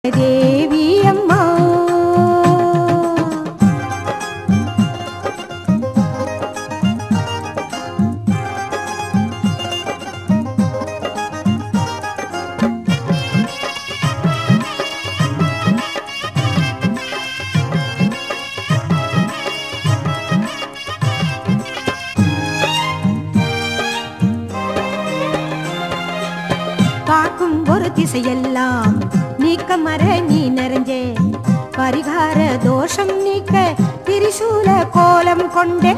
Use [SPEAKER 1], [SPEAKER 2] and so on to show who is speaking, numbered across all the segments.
[SPEAKER 1] தேவி அம்மா காக்கும் ஒரு திசையெல்லாம் நீக்க மர நீ நிறைஞ்சே பரிகார தோஷம் நீக்க திரிசூல கோலம் கொண்டே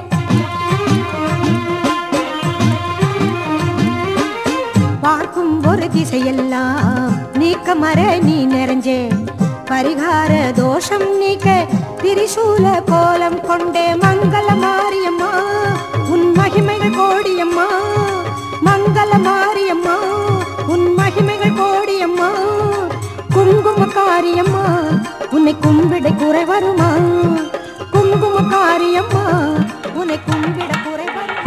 [SPEAKER 1] பார்க்கும் ஒரு திசையெல்லாம் நீக்க மர நீ நிறைஞ்சே பரிகார தோஷம் நீக்க திரிசூல கோலம் கொண்டே மங்கள மாரியம்மா உன் மகிமைகள் கோடியம்மா மங்கள மாரியம்மா உன் மகிமைகள் கோடியம்மா குங்குமக்காரியம்மா உன்னை கும்பிட குறை வருமா குங்குமக்காரியம்மா உன்னை கும்பிட குறை வருமா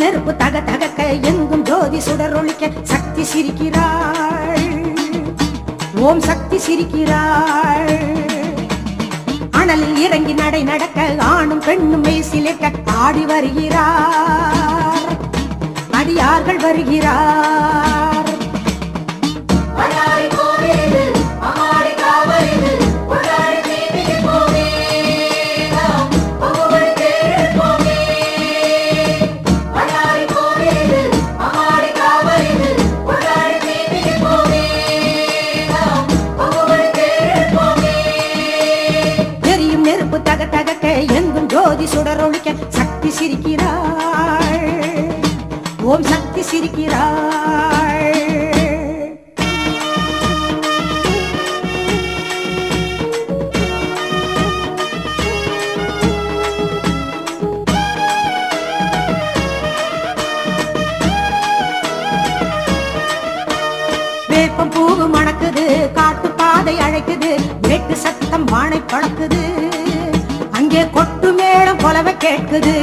[SPEAKER 1] நெருப்பு தக தகக்க எங்கும் ஜோதி சுடரொளிக்க சக்தி சிரிக்கிறாள். ஓம் சக்தி சிரிக்கிறாள். அனலில் இறங்கி நடை நடக்க ஆணும் பெண்ணும் மெய் சிலிர்க்க ஆடி வருகிறார். அடியார்கள் வருகிறார். தக தகக்க எங்கும் ஜோதி சுடரொளிக்க சக்தி சிரிக்கிறாள். ஓம் சக்தி சிரிக்கிறாள். வேப்பம் பூவு மணக்குது, காட்டு பாதை அழைக்குது, வேட்டு சத்தம் வானை பழக்குது, அங்கே கொட்டு மேளம் கொலவை கேட்குது.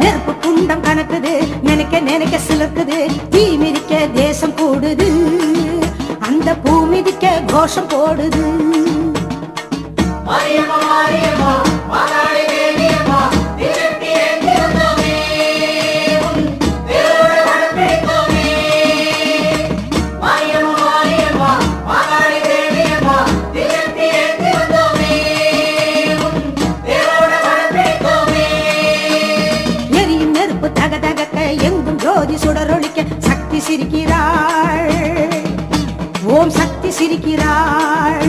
[SPEAKER 1] நெருப்பு குண்டம் கணக்குது, நினைக்க நினைக்க சிலர்க்குது, தீ மிதிக்க தேசம் கூடுது, அந்த பூ மிதிக்க கோஷம் போடுது. தக தகக்க எங்கும் ஜோதி சுடரொளிக்க சக்தி சிரிக்கிறாள். ஓம் சக்தி சிரிக்கிறாள்.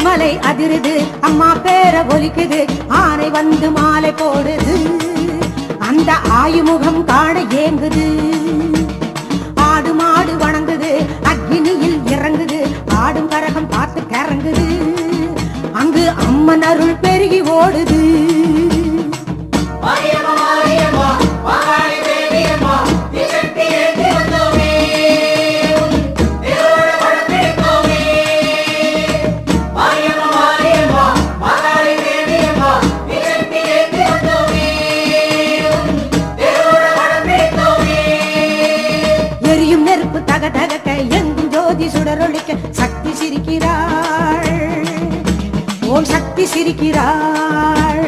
[SPEAKER 1] மலை அதிருது, அம்மா பேர ஒலிக்குது, ஆனை வந்து மாலை போடுது, அந்த ஆயுமுகம் காண ஏங்குது. ஆடு மாடு வணங்குது, அக்னியில் இறங்குது, ஆடும் கரகம் பார்த்து கறங்குது, அங்கு அம்மன் அருள் பெருகி ஓடுது. நெருப்பு தக தகக்க எங்கும் ஜோதி சுடரொளிக்க சக்தி சிரிக்கிறாள். ஓம் சக்தி சிரிக்கிறாள்.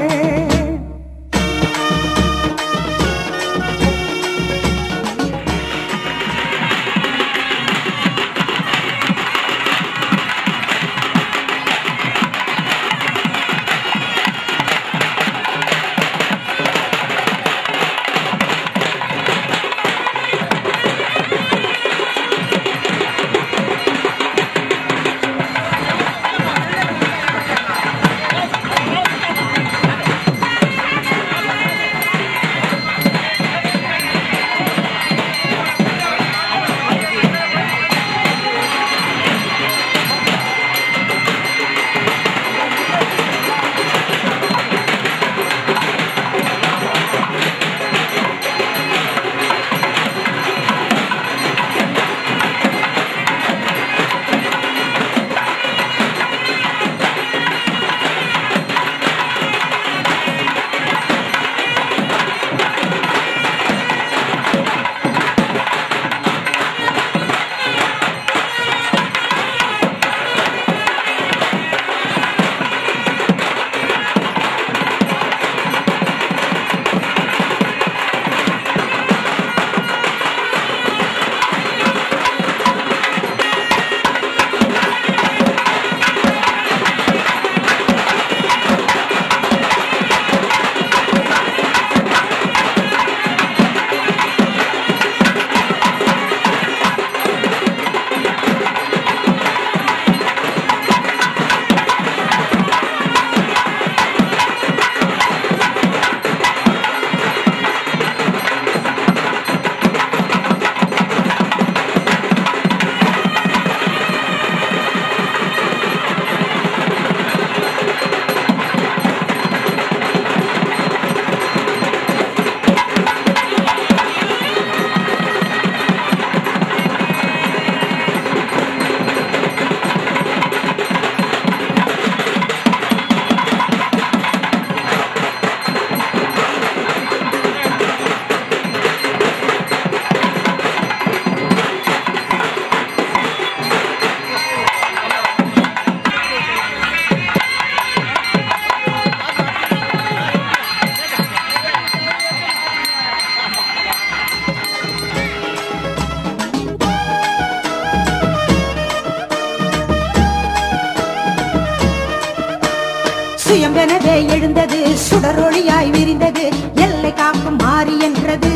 [SPEAKER 1] சுயம்பெனவே எழுந்தது, சுடரொளியாய் விரிந்தது, எல்லை காக்கும் மாறி என்றது.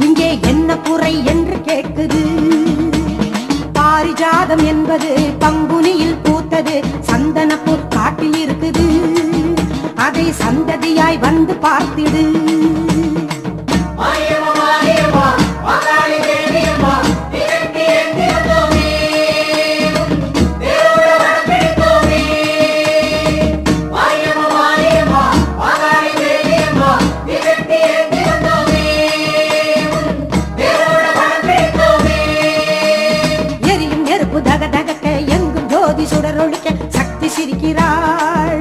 [SPEAKER 1] இங்கே என்ன குறை என்று கேட்குது. பாரிஜாதம் என்பது பங்குனியில் பூத்தது, சந்தனப்பூ காட்டில் இருக்குது, அதை சந்ததியாய் வந்து பார்த்திடு. எரியும் நெருப்பு தக தகக்க, எங்கும் ஜோதி சுடரொழிக்க, சக்தி சிரிக்கிறாள்,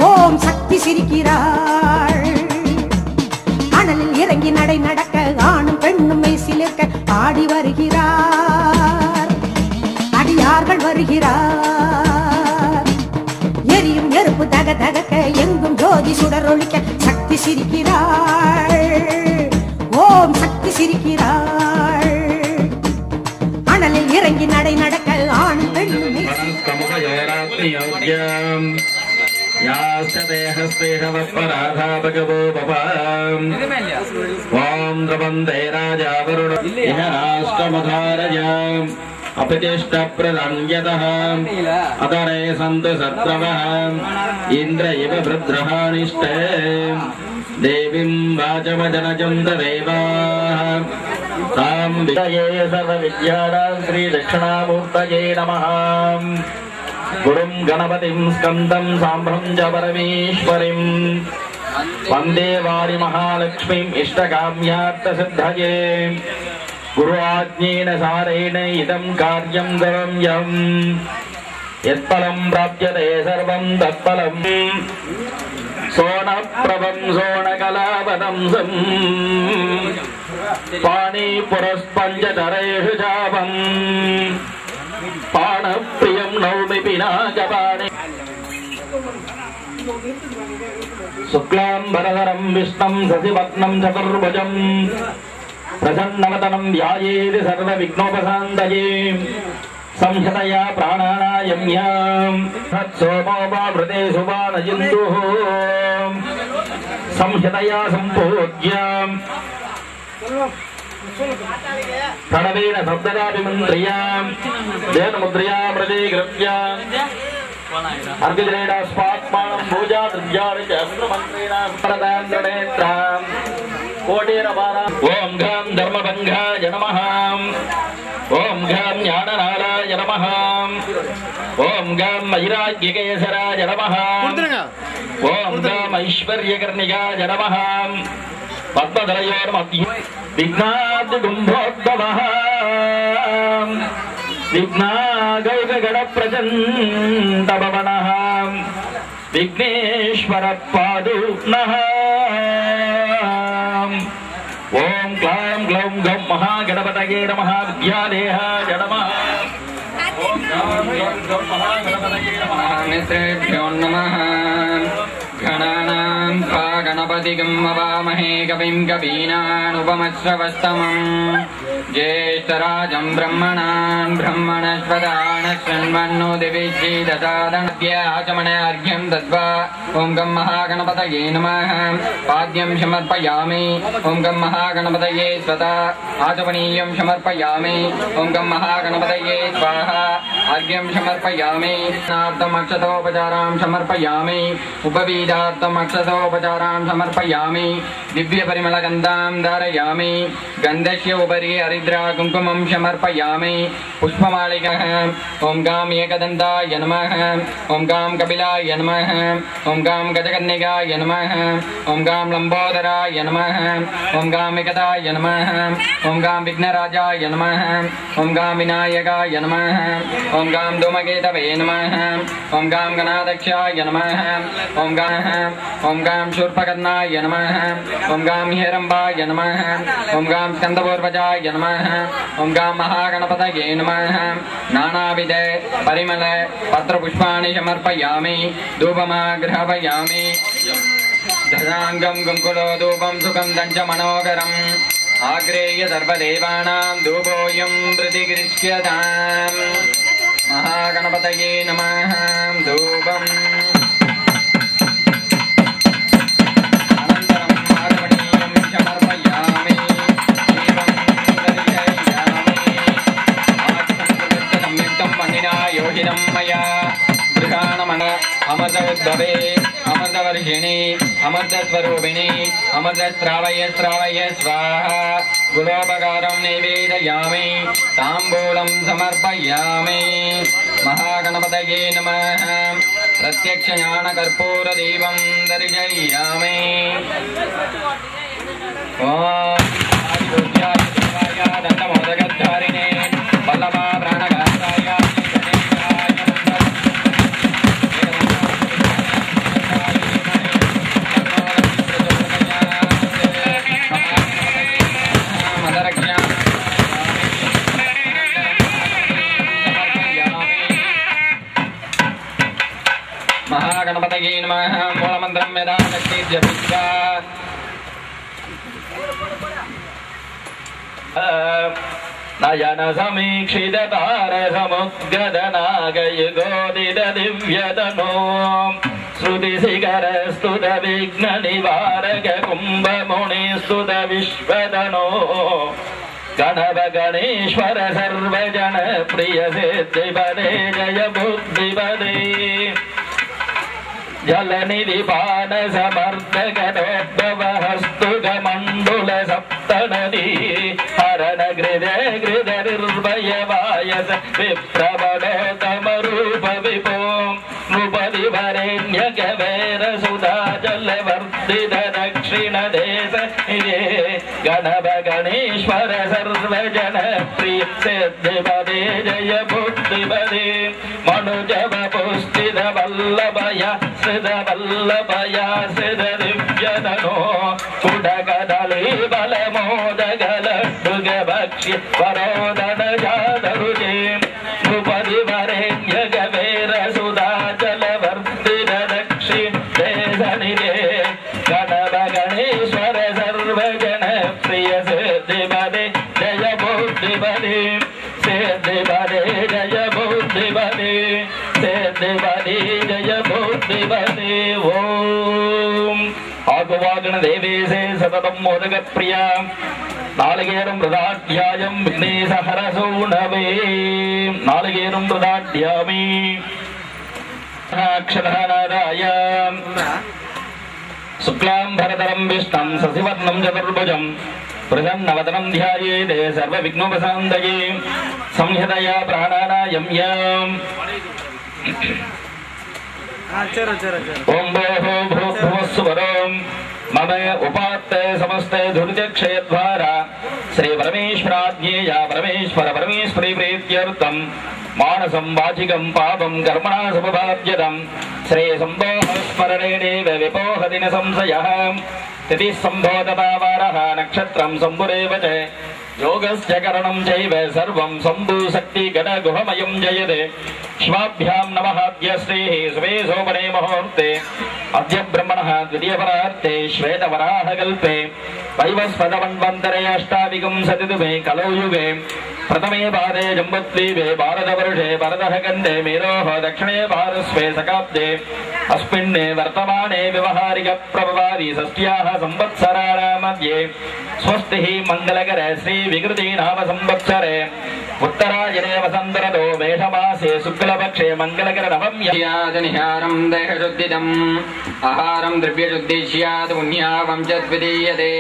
[SPEAKER 1] ஓம் சக்தி சிரிக்கிறாள். அனலில் இறங்கி நடை நடக்க, ஆணும் பெண்ணும் மெய்சிலிருக்க ஆடி வருகிறார், அடியார்கள் வருகிறார். எரியும் நெருப்பு தக தகக்க, எங்கும் ஜோதி சுடரொழிக்க, சக்தி சிரிக்கிறாள், ஓம் சக்தி சிரிக்கிறாள். அனலில் இறங்கி நடை நடக்க, ஆணும் பெண்ணும்
[SPEAKER 2] अपतिष्ठप्रदन्यतः अतरे सन्तु शत्रवः इन्द्र इव भद्रहानिष्टे देवीं वाचमजनजं तदेवाः तां विजये सर्वविद्यानां श्रीदक्षिणामूर्तये नमः। गुरुं गणपतिं स्कन्दं साम्भ्रं च परमेश्वरीं वन्दे वारि महालक्ष्मीम् इष्टकाम्यार्थसिद्धये। गुरुआज्ञेन सारेण इदं कार्यं करोम्यहम् यत्फलं प्राप्यते सर्वं तत्फलम् सोनप्रभं सोनकलावदंसम् पाणिपुरस्पञ्चतरेषु चापम् पाणप्रियं नौमि पिनाकपाणि शुक्लाम्बरधरं विष्णुं शशिवर्णं चतुर्भुजम् प्रसन्नवदनं ध्यायेत् सर्वविघ्नोपशान्तये। संहतया प्राणानायम्यां तत्सोमो वावृते सुवानयिन्दुः संहतया सम्पूज्याम् प्रणवेन शब्ददाभिमन्त्र्याम् देवमुद्रया मृदीकृत्याम् अर्घ्यजनेडास्मात्मानं पूजा द्रव्याणि च अस्त्रमन्त्रेण प्रदाननेत्राम् ओं घं धर्मभंगाय नमः। ओं घं ज्ञाननाराय नमः। ओं घं वैराग्यकेसराय नमः। ओं घं ऐश्वर्यकर्णिकाय नमः। पद्मधरयोर्मध्ये विघ्नाद्गुम्भोद्भवः विघ्नागौगगणप्रचण्डभवनः विघ्नेश्वरपादुनः। ओं क्लां ग्लौं गं महागणपतये नमः। विद्यादेहाय नमः। ओं क्लां ग्लौं गं महागणपतये नमः। मित्रेभ्यो नमः। गणानां त्वा गणपतिं ववामहे कविं कवीनामुपमश्रवस्तमम् ज्येष्ठराजं ब्रह्मणान् ब्रह्मणस्पदान् शृण्वन्नो दिविश्री दशादनद्याचमनार्घ्यं दत्वा ओं गं महागणपतये नमः। पाद्यं समर्पयामि। ओं गं महागणपतये स्वधा आचमनीयं समर्पयामि। ओं गं महागणपतये स्वाहा। अर्घ्यं समर्पयामि। नार्दमक्षतोपचारां समर्पयामि। उपवीदार्थम् अक्षतोपचारां समर्पयामि। दिव्यपरिमलगन्धां धारयामि। गन्धस्य उपरि हरिद्रा कुङ्कुमं समर्पयामि। पुष्पमालिकाः ओं गां एकदन्ताय नमः। ओं गां कपिलाय नमः। ओं गां गजकन्निकाय नमः। ओं गां लम्बोदराय नमः। ओं गां विकटाय नमः। ओं गां विघ्नराजाय नमः। ओं गां विनायकाय नमः। ओं गां धूमकेतवे नमः। ओं गां गणाध्यक्षाय नमः। ओं गां शूर्पकर्णाय नमः। ओं गां हिरम्बाय नमः। ओं गां स्कन्दपूर्वजाय नमः। ओं गां महागणपतये नमः। नानाविध परिमल पत्रपुष्पाणि समर्पयामि। धूपमाग्रहपयामि। दशाङ्गं कुङ्कुलो धूपं सुगन्धं च मनोहरम् आग्रेय सर्वदेवानां धूपोऽयं प्रतिगृह्यताम्। महागणपतये नमः। धूपम् अमृतोद्भवे अमृतवर्षिणी अमृतस्वरूपिणी अमृतस्रावय श्रावय स्वाहा गुलोपकारं निवेदयामि ताम्बूलं समर्पयामि महागणपतये नमः प्रत्यक्षज्ञानकर्पूरदीपं दर्शयामि ओम आदिपूज्याय देवाय दण्डमोदकधारिणे वल्लभा प्राणघाताय महागणपतये नमः मूलमन्त्रं यदा शक्तिर्जपित्वा नयन समीक्षित तार समुद्गत नागयुगोदित दिव्यतनो श्रुति शिखर स्तुत विघ्न निवारक कुंभ मुनि स्तुत विश्वतनो गणप गणेश्वर सर्वजन प्रिय सिद्धिपदे जय बुद्धिपदे जलनिधि पान समर्थक हस्तुक मंडल सप्तनदी हरण हृदय हृदय निर्भय वायस विप्रवडोतम रूप विपो नृपति वरेण्य कवेर सुधा जल वर्धित दक्षिण देश गणप गणेश्वर सर्वजन प्रिय सिद्धिपदे जय बुद्धिपदे मनुजव पुस्तित वल्लभय वल्लभया सिद दिव्यतनो कुडकदली बलमोदगलड्डुग भक्ष्य वरोदन जादरुजे नृपति वरेण्य गवेर सुधा जलवर्धित दक्षिण देशनिधे गणप गणेश्वर सर्वजन प्रिय सिद्धिपदे जय बुद्धिपदे सिद्धिपदे जय बुद्धिपदे सिद्धिपदे जय बुद्धिपदे ओम आगवागण देवेशे सततं मोदक प्रिया नालिगेरं मृदाढ्यायं विघ्नेश हरसोणवे नालिगेरं मृदाढ्यामि अक्षरनादाय शुक्लां भरतरं विष्णुं शशिवर्णं चतुर्भुजं प्रसन्नवदनं ध्यायेत् सर्वविघ्नोपशान्तये संहितया प्राणानायं यम् ओम भो भूस्वरम मम उपात्ते समस्ते दुर्जक्षयद्वारा श्री परमेश्वराज्ञेया परमेश्वर परमेश्वरी प्रीत्यर्थम मानसं वाचिकं पापं कर्मणा समुपार्जितं श्री सम्भोः स्मरणेनैव विपोहति न संशयः तिथिः सम्भोदतावारः नक्षत्रं सम्भुरेव च योगस्य करणं चैव सर्वं शम्भुशक्तिगणगुहमयं जयते शिवाभ्यां नमः अद्य श्रीः शुभे शोभने मुहूर्ते अद्य ब्रह्मणः द्वितीयपरार्थे श्वेतवराहकल्पे वैवस्वतमन्वन्तरे अष्टाविंशतितमे कलौ युगे प्रथमे पादे जम्बुद्वीपे भारतवर्षे भरतः खण्डे मेरोः दक्षिणे पार्श्वे शकाब्दे अस्मिन् वर्तमाने व्यवहारिकप्रभवादि षष्ट्याः संवत्सराणां मध्ये स्वस्तिः मङ्गलकर श्री विकृति नाम संवत्सरे उत्तरायणे वसन्तऋतौ मेषमासे शुक्लपक्षे मङ्गलकर नवम्यानिहारं देहशुद्धिदम् आहारं द्रव्यशुद्धिः स्यात् पुण्यावं च द्वितीयते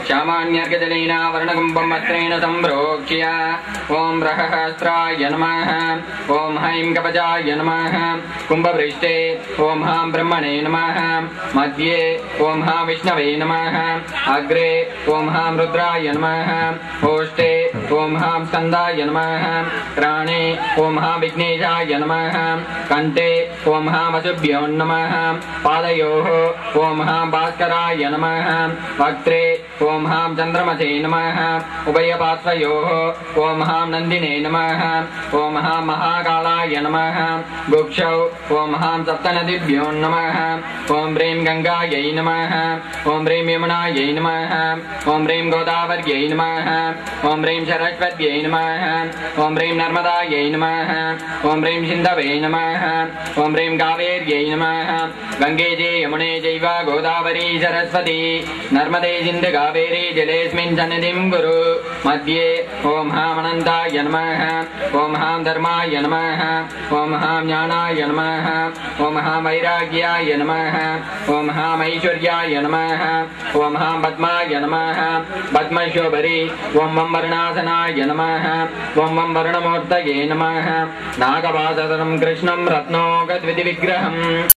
[SPEAKER 2] सामान्यर्घजलेन वर्णकुम्भं वस्त्रेण सम्प्रोक्ष्य ओम रहस्राय नमः ओम हैं कवचाय नमः कुंभपृष्ठे ओम हां ब्रह्मणे नमः मध्ये ओम हां विष्णवे नमः अग्रे ओम हां रुद्राय नमः ओष्ठे ओम हां स्कन्दाय नमः प्राणे ओम हां विघ्नेशाय नमः कंठे ओम हां वसुभ्यो नमः पादयोः ओम हां भास्कराय नमः वक्त्रे ओम हां चंद्रमसे नमः उभयपार्श्वयोः ओम हां नंदिने नमः ओम हां महाकालाय नमः गुक्षौ ओम हां सप्तनदिभ्यो नमः ओम ह्रीं गंगायै नमः ओम ह्रीं यमुनायै नमः ओम ह्रीं गोदावर्यै नमः ओम ह्रीं सरस्वत्यै नमः ओम ह्रीं नर्मदायै नमः ओम ह्रीं सिन्धवे नमः ओम ह्रीं कावेर्यै नमः गंगे च यमुने चैव गोदावरी सरस्वती नर्मदे सिन्धु कावेरी जलेऽस्मिन् सन्निधिं कुरु मध्ये ॐ हामनन्ताय नमः ॐ हां धर्माय नमः ॐ हां ज्ञानाय नमः ॐ हां वैराग्याय नमः ॐ हां ऐश्वर्याय नमः ॐ हां पद्माय नमः पद्मशोभरी ॐ वं वर्णासनाय नमः ॐ वं वर्णमूर्तये नमः नागवासधरं कृष्णं रत्नोगद्विधिविग्रहम्